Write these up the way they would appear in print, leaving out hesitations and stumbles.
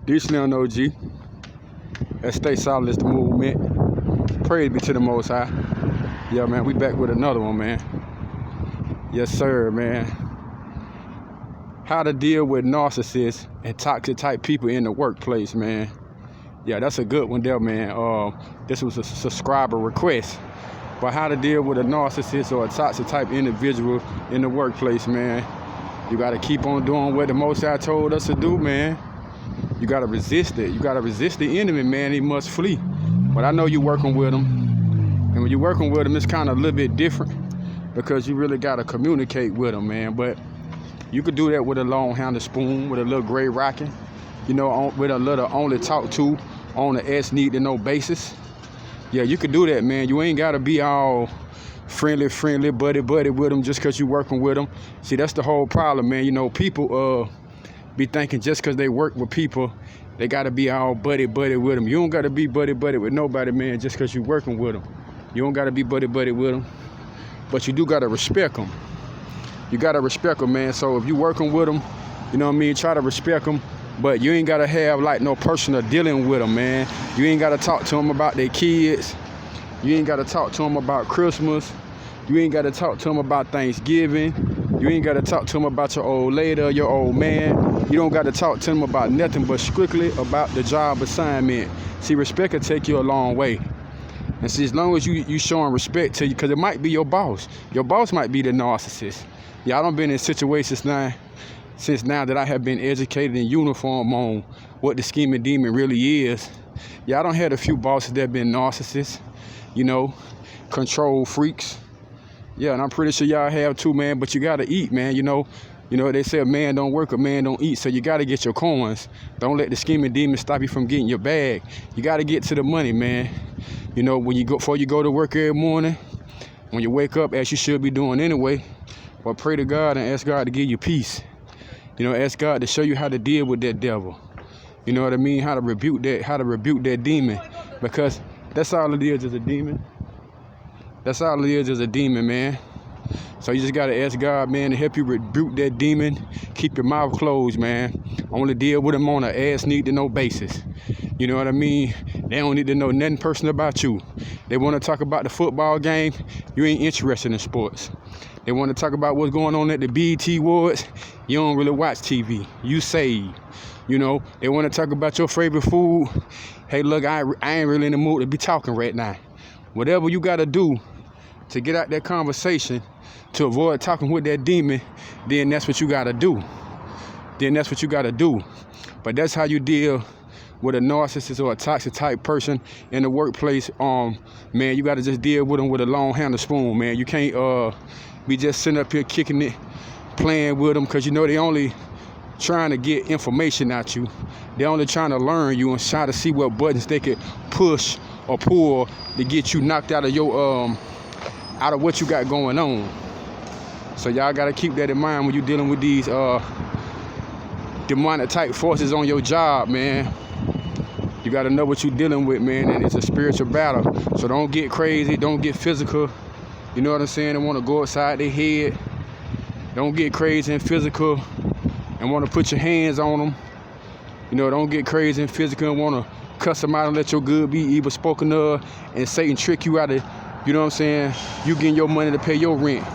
DEESLIMDAOG. Stay solid is the movement. Praise be to the Most High. Yeah, man, we back with another one, man. Yes, sir, man. How to deal with narcissists and toxic type people in the workplace, man. Yeah, that's a good one there, man. This was a subscriber request. But how to deal with a narcissist or a toxic type individual in the workplace, man. You got to keep on doing what the Most High told us to do, man. You got to resist it. You got to resist the enemy, man. He must flee. But I know you're working with him. And when you're working with him, it's kind of a little bit different because you really got to communicate with him, man. But you could do that with a long-handled spoon, with a little gray rocking, you know, with a little only talk to on an as-need-to-know basis. Yeah, you could do that, man. You ain't got to be all friendly, buddy with them just because you're working with them. See, that's the whole problem, man. You know, people be thinking just because they work with people, they got to be all buddy with them. You don't got to be buddy with nobody, man, just because you're working with them. You don't got to be buddy with them, but you do got to respect them. You got to respect them, man. So if you're working with them, you know what I mean, try to respect them, but you ain't got to have like no personal dealing with them, man. You ain't got to talk to them about their kids. You ain't got to talk to them about Christmas. You ain't got to talk to them about Thanksgiving. You ain't got to talk to them about your old lady or your old man. You don't got to talk to them about nothing but strictly about the job assignment. See, respect will take you a long way. And see, as long as you showing respect to you, because it might be your boss. Your boss might be the narcissist. Yeah, I done been in situations since now that I have been educated in uniform on what the scheming demon really is. Yeah, I done had a few bosses that have been narcissists, you know, control freaks. Yeah, and I'm pretty sure y'all have too, man, but you gotta eat, man, you know. You know, they say a man don't work, a man don't eat, so you gotta get your coins. Don't let the scheming demon stop you from getting your bag. You gotta get to the money, man. You know, before you go to work every morning, when you wake up, as you should be doing anyway, well, pray to God and ask God to give you peace. You know, ask God to show you how to deal with that devil. You know what I mean? How to rebuke that demon. Because that's all it is a demon. That's all it is a demon, man. So you just got to ask God, man, to help you rebuke that demon. Keep your mouth closed, man. Only deal with them on an as-need-to-know basis. You know what I mean? They don't need to know nothing personal about you. They want to talk about the football game. You ain't interested in sports. They want to talk about what's going on at the BET Awards. You don't really watch TV. You saved. You know, they want to talk about your favorite food. Hey, look, I ain't really in the mood to be talking right now. Whatever you got to do to get out that conversation, to avoid talking with that demon, then that's what you got to do. But that's how you deal with a narcissist or a toxic type person in the workplace. Man, you got to just deal with them with a long-handled spoon, man. You can't be just sitting up here kicking it, playing with them, because you know they only trying to get information out you. They're only trying to learn you and try to see what buttons they could push or pull to get you knocked out of your out of what you got going on. So y'all gotta keep that in mind when you're dealing with these demonic type forces on your job, man. You gotta know what you're dealing with, man, and it's a spiritual battle. So don't get crazy, don't get physical. You know what I'm saying? They wanna go outside their head. Don't get crazy and physical and wanna put your hands on them. You know, don't get crazy and physical and wanna cuss them out and let your good be evil spoken of, and Satan trick you out of, you know what I'm saying, you getting your money to pay your rent.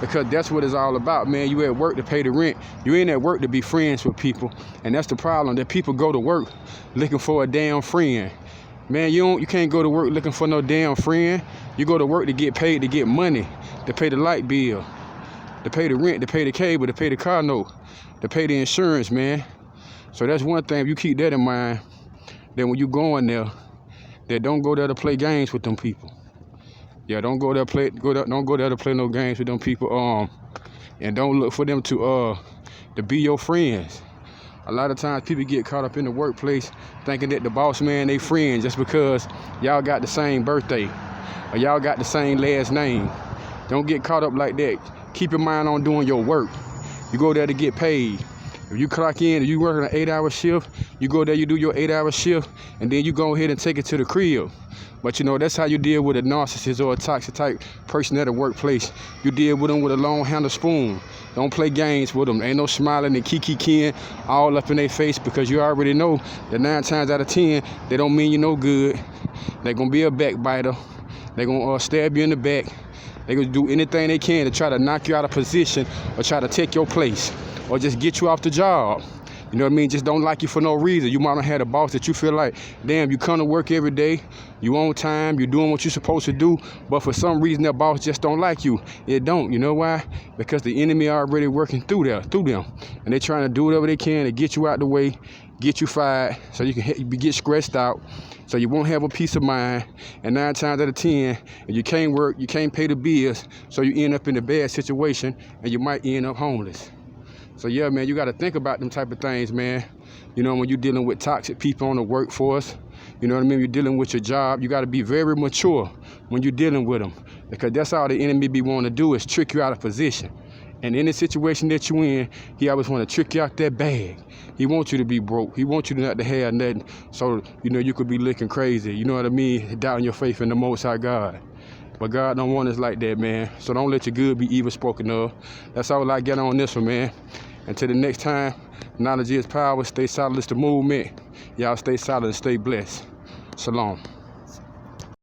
Because that's what it's all about, man. You at work to pay the rent. You ain't at work to be friends with people. And that's the problem, that people go to work looking for a damn friend. Man, you can't go to work looking for no damn friend. You go to work to get paid, to get money, to pay the light bill, to pay the rent, to pay the cable, to pay the car note, to pay the insurance, man. So that's one thing. If you keep that in mind, then when you go in there, that don't go there to play games with them people. Yeah, don't go there to play no games with them people. And don't look for them to be your friends. A lot of times people get caught up in the workplace thinking that the boss man they friends just because y'all got the same birthday or y'all got the same last name. Don't get caught up like that. Keep your mind on doing your work. You go there to get paid. If If you clock in and you work an 8-hour shift, you go there, you do your 8-hour shift, and then you go ahead and take it to the crib. But you know, that's how you deal with a narcissist or a toxic type person at the workplace. You deal with them with a long handle spoon. Don't play games with them. Ain't no smiling and kiki-kiing all up in their face, because you already know that 9 times out of 10, they don't mean you no good. They're gonna be a backbiter. They're gonna stab you in the back. They're gonna do anything they can to try to knock you out of position or try to take your place or just get you off the job. You know what I mean? Just don't like you for no reason. You might have had a boss that you feel like, damn, you come to work every day, you on time, you doing what you're supposed to do, but for some reason that boss just don't like you. It don't. You know why? Because the enemy already working through them. And they're trying to do whatever they can to get you out the way, get you fired, so you can get stressed out, so you won't have a peace of mind. And 9 times out of 10, if you can't work, you can't pay the bills, so you end up in a bad situation, and you might end up homeless. So yeah, man, you got to think about them type of things, man. You know, when you're dealing with toxic people on the workforce, you know what I mean? You're dealing with your job. You got to be very mature when you're dealing with them, because that's all the enemy be wanting to do, is trick you out of position. And in the situation that you in, he always want to trick you out that bag. He wants you to be broke. He wants you not to have nothing, so you know you could be looking crazy. You know what I mean? Doubting your faith in the Most High God. But God don't want us like that, man. So don't let your good be evil spoken of. That's all I get on this one, man. Until the next time, knowledge is power. Stay solid, it's the movement. Y'all stay solid and stay blessed. Shalom.